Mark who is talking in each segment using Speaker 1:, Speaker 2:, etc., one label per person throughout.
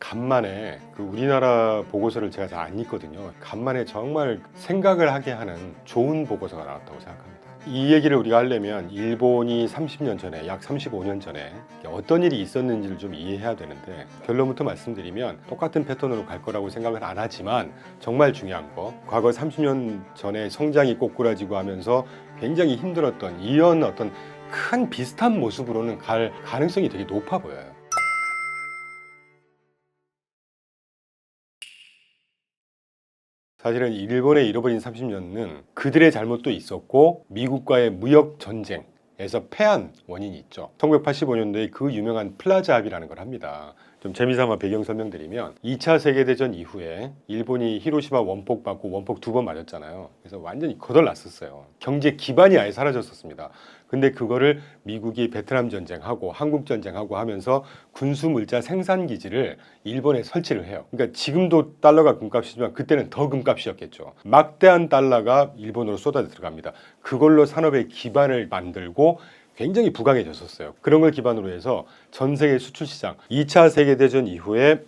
Speaker 1: 간만에 우리나라 보고서를 제가 잘 안 읽거든요. 간만에 정말 생각을 하게 하는 좋은 보고서가 나왔다고 생각합니다. 이 얘기를 우리가 하려면 일본이 30년 전에, 약 35년 전에 어떤 일이 있었는지를 좀 이해해야 되는데, 결론부터 말씀드리면 똑같은 패턴으로 갈 거라고 생각을 안 하지만 정말 중요한 거, 과거 30년 전에 성장이 꼬꾸라지고 하면서 굉장히 힘들었던 이런 어떤 큰 비슷한 모습으로는 갈 가능성이 되게 높아 보여요. 사실은 일본의 잃어버린 30년은 그들의 잘못도 있었고 미국과의 무역 전쟁에서 패한 원인이 있죠. 1985년도에 그 유명한 플라자 합의라는 걸 합니다. 좀 재미삼아 배경 설명드리면 2차 세계대전 이후에 일본이 히로시마 원폭 맞고 원폭 2번 맞았잖아요. 그래서 완전히 거덜났었어요. 경제 기반이 아예 사라졌었습니다. 근데 그거를 미국이 베트남 전쟁하고 한국 전쟁하고 하면서 군수 물자 생산 기지를 일본에 설치를 해요. 그러니까 지금도 달러가 금값이지만 그때는 더 금값이었겠죠. 막대한 달러가 일본으로 쏟아져 들어갑니다. 그걸로 산업의 기반을 만들고 굉장히 부강해졌었어요. 그런 걸 기반으로 해서 전 세계 수출 시장 2차 세계대전 이후에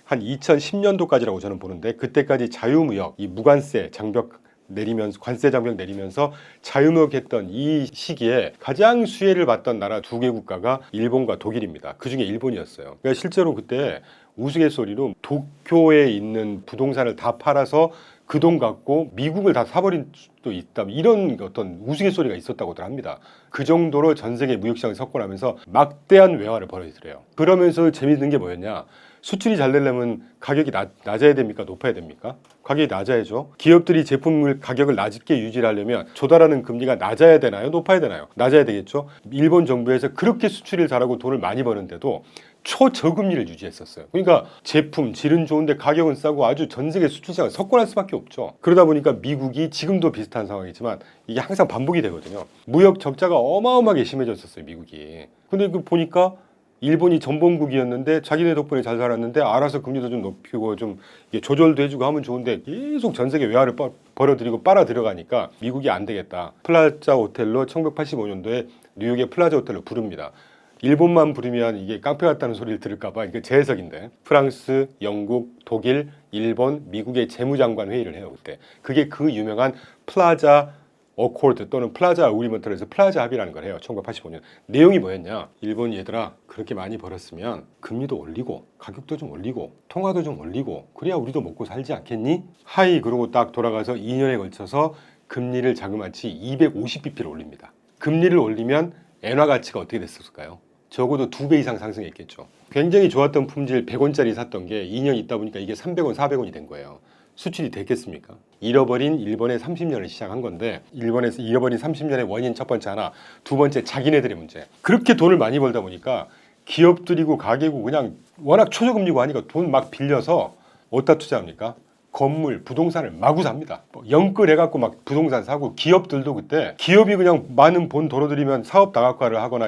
Speaker 1: 한 2010년도까지라고 저는 보는데, 그때까지 자유무역, 이 무관세 장벽 내리면서, 관세 장벽 내리면서 자유무역했던 이 시기에 가장 수혜를 받던 나라 두 개 국가가 일본과 독일입니다. 그 중에 일본이었어요. 그러니까 실제로 그때 우스갯소리로 도쿄에 있는 부동산을 다 팔아서 그 돈 갖고 미국을 다 사버린 수도 있다, 이런 어떤 우스갯소리가 있었다고들 합니다. 그 정도로 전 세계 무역시장이 석권하면서 막대한 외화를 벌어지더래요. 그러면서 재밌는 게 뭐였냐, 수출이 잘 되려면 가격이 낮아야 됩니까? 높아야 됩니까? 가격이 낮아야죠. 기업들이 제품을 가격을 낮게 유지하려면 조달하는 금리가 낮아야 되나요? 높아야 되나요? 낮아야 되겠죠. 일본 정부에서 그렇게 수출을 잘하고 돈을 많이 버는데도 초저금리를 유지했었어요. 그러니까 제품 질은 좋은데 가격은 싸고 아주 전 세계 수출시장을 석권할 수밖에 없죠. 그러다 보니까 미국이 지금도 비슷한 상황이지만 이게 항상 반복이 되거든요. 무역 적자가 어마어마하게 심해졌었어요, 미국이. 근데 그 보니까 일본이 전범국이었는데 자기네 덕분에 잘 살았는데 알아서 금리도 좀 높이고 좀 조절도 해주고 하면 좋은데 계속 전 세계 외화를 벌어들이고 빨아 들어가니까 미국이 안 되겠다. 플라자 호텔로 1985년도에 뉴욕의 플라자 호텔로 부릅니다. 일본만 부르면 이게 깡패 같다는 소리를 들을까봐 이게 제 해석인데, 프랑스, 영국, 독일, 일본, 미국의 재무장관 회의를 해요. 그때 그게 그 유명한 플라자 어코드 또는 플라자 어그리먼트에서 플라자 합의라는 걸 해요. 1985년. 내용이 뭐였냐, 일본 얘들아, 그렇게 많이 벌었으면 금리도 올리고 가격도 좀 올리고 통화도 좀 올리고 그래야 우리도 먹고 살지 않겠니? 하이. 그러고 딱 돌아가서 2년에 걸쳐서 금리를 자그마치 250bp를 올립니다. 금리를 올리면 엔화 가치가 어떻게 됐을까요? 적어도 2배 이상 상승했겠죠. 굉장히 좋았던 품질 100원짜리 샀던 게 2년 있다 보니까 이게 300원, 400원이 된 거예요. 수출이 됐겠습니까? 잃어버린 일본의 30년을 시작한 건데, 일본에서 잃어버린 30년의 원인 첫 번째 하나, 두 번째 자기네들의 문제. 그렇게 돈을 많이 벌다 보니까 기업들이고 가게고 그냥 워낙 초저금리고 하니까 돈 막 빌려서 어디다 투자합니까? 건물, 부동산을 마구 삽니다. 영끌 해갖고 막 부동산 사고, 기업들도 그때 기업이 그냥 많은 돈 벌어들이면 사업 다각화를 하거나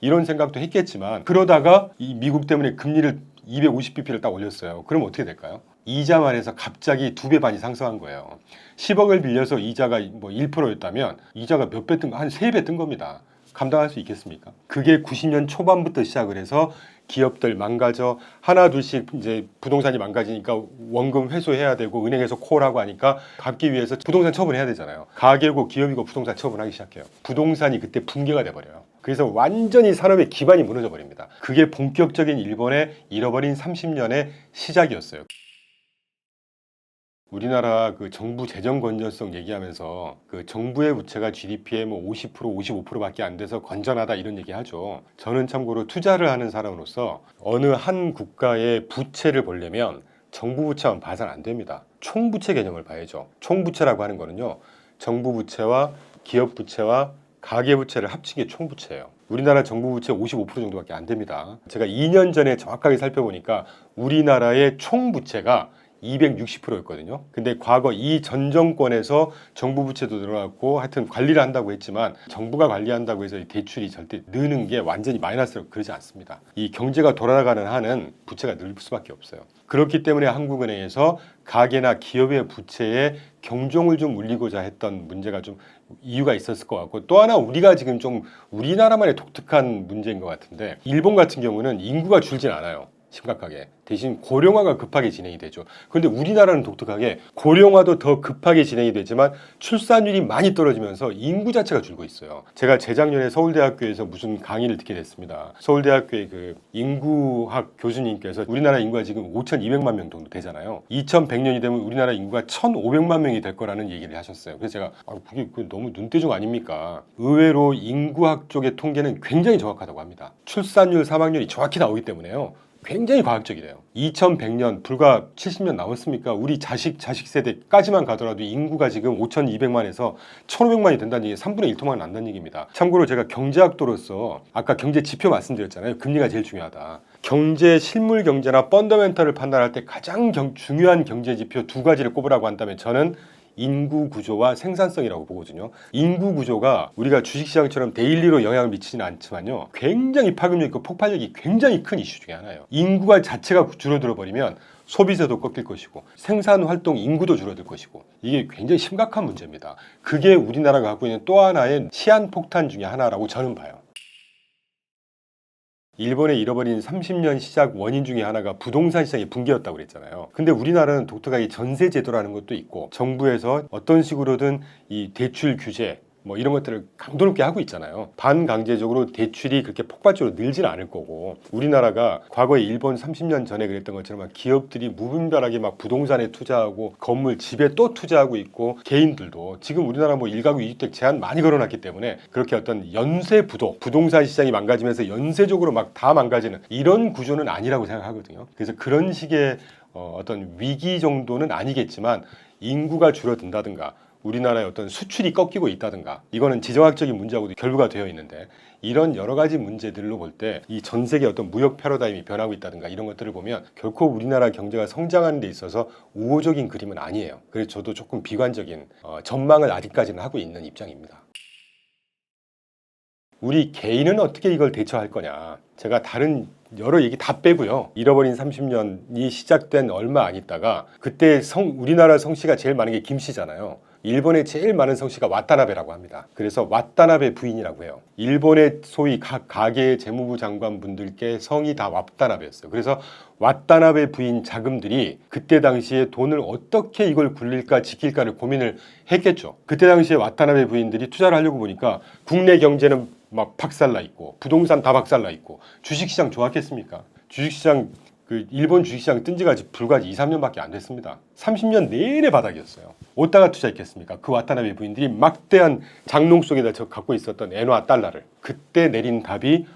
Speaker 1: 이런 생각도 했겠지만, 그러다가 이 미국 때문에 금리를 250bp를 딱 올렸어요. 그럼 어떻게 될까요? 이자만 해서 갑자기 2배 반이 상승한 거예요. 10억을 빌려서 이자가 뭐 1%였다면 이자가 몇 배 뜬, 한 3배 뜬 겁니다. 감당할 수 있겠습니까? 그게 90년 초반부터 시작을 해서 기업들 망가져 하나 둘씩 이제 부동산이 망가지니까 원금 회수해야 되고 은행에서 콜하고 하니까 갚기 위해서 부동산 처분해야 되잖아요. 가게고 기업이고 부동산 처분하기 시작해요. 부동산이 그때 붕괴가 돼버려요. 그래서 완전히 산업의 기반이 무너져 버립니다. 그게 본격적인 일본의 잃어버린 30년의 시작이었어요. 우리나라 그 정부 재정 건전성 얘기하면서 그 정부의 부채가 GDP의 뭐 50%, 55%밖에 안 돼서 건전하다 이런 얘기 하죠. 저는 참고로 투자를 하는 사람으로서 어느 한 국가의 부채를 보려면 정부 부채만 봐서는 안 됩니다. 총부채 개념을 봐야죠. 총부채라고 하는 거는요, 정부 부채와 기업 부채와 가계 부채를 합친 게 총부채예요. 우리나라 정부 부채 55% 정도밖에 안 됩니다. 제가 2년 전에 정확하게 살펴보니까 우리나라의 총부채가 260%였거든요. 근데 과거 이 전 정권에서 정부 부채도 늘어났고 하여튼 관리를 한다고 했지만, 정부가 관리한다고 해서 대출이 절대 느는 게 완전히 마이너스로 그러지 않습니다. 이 경제가 돌아가는 한은 부채가 늘 수밖에 없어요. 그렇기 때문에 한국은행에서 가계나 기업의 부채에 경종을 좀 울리고자 했던 문제가 좀 이유가 있었을 것 같고, 또 하나 우리가 지금 좀 우리나라만의 독특한 문제인 것 같은데, 일본 같은 경우는 인구가 줄진 않아요. 심각하게. 대신 고령화가 급하게 진행이 되죠. 그런데 우리나라는 독특하게 고령화도 더 급하게 진행이 되지만 출산율이 많이 떨어지면서 인구 자체가 줄고 있어요. 제가 재작년에 서울대학교에서 무슨 강의를 듣게 됐습니다. 서울대학교의 그 인구학 교수님께서 우리나라 인구가 지금 5,200만 명 정도 되잖아요. 2100년이 되면 우리나라 인구가 1,500만 명이 될 거라는 얘기를 하셨어요. 그래서 제가 그게 너무 눈대중 아닙니까? 의외로 인구학 쪽의 통계는 굉장히 정확하다고 합니다. 출산율, 사망률이 정확히 나오기 때문에요. 굉장히 과학적이래요. 2100년 불과 70년 남았습니까? 우리 자식 세대까지만 가더라도 인구가 지금 5200만에서 1500만이 된다는 얘기 3분의 1토막은 난다는 얘기입니다. 참고로 제가 경제학도로서 아까 경제 지표 말씀드렸잖아요. 금리가 제일 중요하다. 경제, 실물 경제나 펀더멘털을 판단할 때 가장 중요한 경제 지표 두 가지를 꼽으라고 한다면 저는 인구 구조와 생산성이라고 보거든요. 인구 구조가 우리가 주식시장처럼 데일리로 영향을 미치지는 않지만요. 굉장히 파급력 있고 폭발력이 굉장히 큰 이슈 중에 하나예요. 인구가 자체가 줄어들어 버리면 소비세도 꺾일 것이고 생산활동 인구도 줄어들 것이고 이게 굉장히 심각한 문제입니다. 그게 우리나라가 갖고 있는 또 하나의 시한폭탄 중에 하나라고 저는 봐요. 일본의 잃어버린 30년 시작 원인 중에 하나가 부동산 시장의 붕괴였다고 그랬잖아요. 근데 우리나라는 독특하게 전세 제도라는 것도 있고 정부에서 어떤 식으로든 이 대출 규제 뭐 이런 것들을 강도 높게 하고 있잖아요. 반강제적으로 대출이 그렇게 폭발적으로 늘지는 않을 거고 우리나라가 과거에 일본 30년 전에 그랬던 것처럼 기업들이 무분별하게 막 부동산에 투자하고 건물 집에 또 투자하고 있고 개인들도 지금 우리나라 뭐 1가구 2주택 제한 많이 걸어놨기 때문에 그렇게 어떤 연쇄 부동산 시장이 망가지면서 연쇄적으로 막 다 망가지는 이런 구조는 아니라고 생각하거든요. 그래서 그런 식의 어떤 위기 정도는 아니겠지만 인구가 줄어든다든가 우리나라의 어떤 수출이 꺾이고 있다든가 이거는 지정학적인 문제하고도 결부가 되어 있는데 이런 여러 가지 문제들로 볼 때 이 전 세계 어떤 무역 패러다임이 변하고 있다든가 이런 것들을 보면 결코 우리나라 경제가 성장하는 데 있어서 우호적인 그림은 아니에요. 그래서 저도 조금 비관적인 전망을 아직까지는 하고 있는 입장입니다. 우리 개인은 어떻게 이걸 대처할 거냐. 제가 다른 여러 얘기 다 빼고요. 잃어버린 30년이 시작된 얼마 안 있다가 그때 우리나라 성씨가 제일 많은 게 김씨잖아요. 일본에 제일 많은 성씨가 와타나베라고 합니다. 그래서 와타나베 부인이라고 해요. 일본의 소위 각 가계의 재무부 장관분들께 성이 다 와타나베였어요. 그래서 와타나베 부인 자금들이 그때 당시에 돈을 어떻게 이걸 굴릴까 지킬까를 고민을 했겠죠. 그때 당시에 와타나베 부인들이 투자를 하려고 보니까 국내 경제는 막 박살나 있고 부동산 다 박살나 있고 주식시장 좋았겠습니까? 주식시장 일본 주식시장 뜬 지가 불과 2, 3년밖에 안 됐습니다. 30년 내내 바닥이었어요. 어디다가 투자했겠습니까? 그 와타나베 부인들이 막대한 장롱 속에다 갖고 있었던 엔화 달러를 그때 내린 답이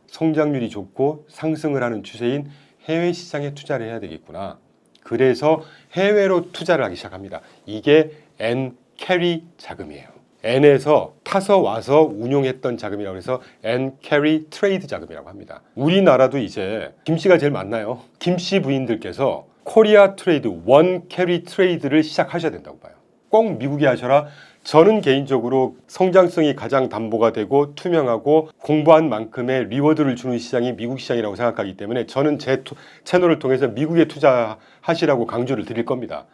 Speaker 1: 성장률이 좋고 상승을 하는 추세인 해외 시장에 투자를 해야 되겠구나. 그래서 해외로 투자를 하기 시작합니다. 이게 N 캐리 자금이에요. N에서 타서 와서 운용했던 자금이라고 해서 N 캐리 트레이드 자금이라고 합니다. 우리나라도 이제 김씨가 제일 많나요? 김씨 부인들께서 코리아 트레이드, 원 캐리 트레이드를 시작하셔야 된다고 봐요. 꼭 미국에 하셔라. 저는 개인적으로 성장성이 가장 담보가 되고 투명하고 공부한 만큼의 리워드를 주는 시장이 미국 시장이라고 생각하기 때문에 저는 제 채널을 통해서 미국에 투자하시라고 강조를 드릴 겁니다.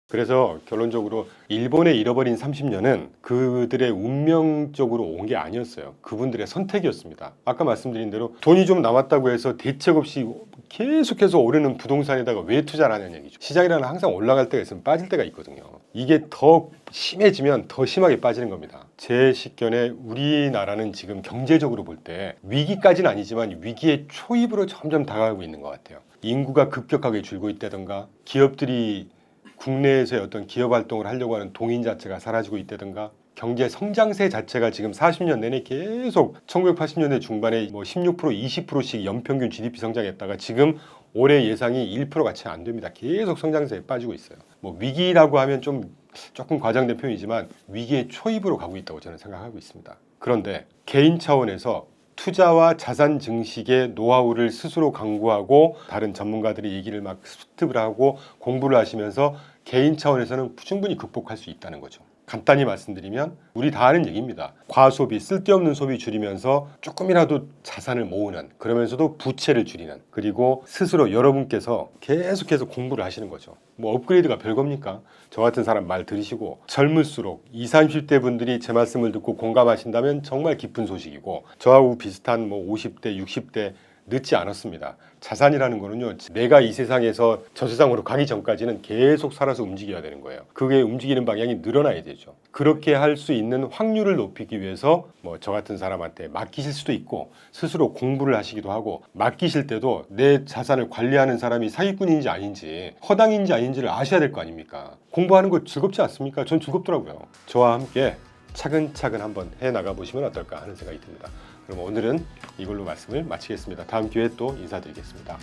Speaker 1: 그래서 결론적으로 일본의 잃어버린 30년은 그들의 운명적으로 온 게 아니었어요. 그분들의 선택이었습니다. 아까 말씀드린 대로 돈이 좀 남았다고 해서 대책 없이 계속해서 오르는 부동산에다가 왜 투자를 하냐는 얘기죠. 시장이라는 항상 올라갈 때가 있으면 빠질 때가 있거든요. 이게 더 심해지면 더 심하게 빠지는 겁니다. 제 식견에 우리나라는 지금 경제적으로 볼 때 위기까지는 아니지만 위기의 초입으로 점점 다가가고 있는 것 같아요. 인구가 급격하게 줄고 있다던가 기업들이 국내에서의 어떤 기업 활동을 하려고 하는 동인 자체가 사라지고 있다든가 경제 성장세 자체가 지금 40년 내내 계속 1980년대 중반에 16% 20%씩 연평균 GDP 성장했다가 지금 올해 예상이 1%가 채 안 됩니다. 계속 성장세에 빠지고 있어요. 위기라고 하면 조금 과장된 표현이지만 위기의 초입으로 가고 있다고 저는 생각하고 있습니다. 그런데 개인 차원에서 투자와 자산 증식의 노하우를 스스로 강구하고 다른 전문가들이 얘기를 막 습득을 하고 공부를 하시면서 개인 차원에서는 충분히 극복할 수 있다는 거죠. 간단히 말씀드리면 우리 다 아는 얘기입니다. 과소비, 쓸데없는 소비 줄이면서 조금이라도 자산을 모으는, 그러면서도 부채를 줄이는, 그리고 스스로 여러분께서 계속해서 공부를 하시는 거죠. 업그레이드가 별겁니까? 저 같은 사람 말 들으시고 젊을수록 20, 30대 분들이 제 말씀을 듣고 공감하신다면 정말 기쁜 소식이고 저하고 비슷한 50대, 60대 늦지 않았습니다. 자산이라는 거는요, 내가 이 세상에서 저 세상으로 가기 전까지는 계속 살아서 움직여야 되는 거예요. 그게 움직이는 방향이 늘어나야 되죠. 그렇게 할 수 있는 확률을 높이기 위해서 뭐 저 같은 사람한테 맡기실 수도 있고 스스로 공부를 하시기도 하고, 맡기실 때도 내 자산을 관리하는 사람이 사기꾼인지 아닌지 허당인지 아닌지를 아셔야 될 거 아닙니까? 공부하는 거 즐겁지 않습니까? 전 즐겁더라고요. 저와 함께 차근차근 한번 해나가 보시면 어떨까 하는 생각이 듭니다. 그럼 오늘은 이걸로 말씀을 마치겠습니다. 다음 기회에 또 인사드리겠습니다.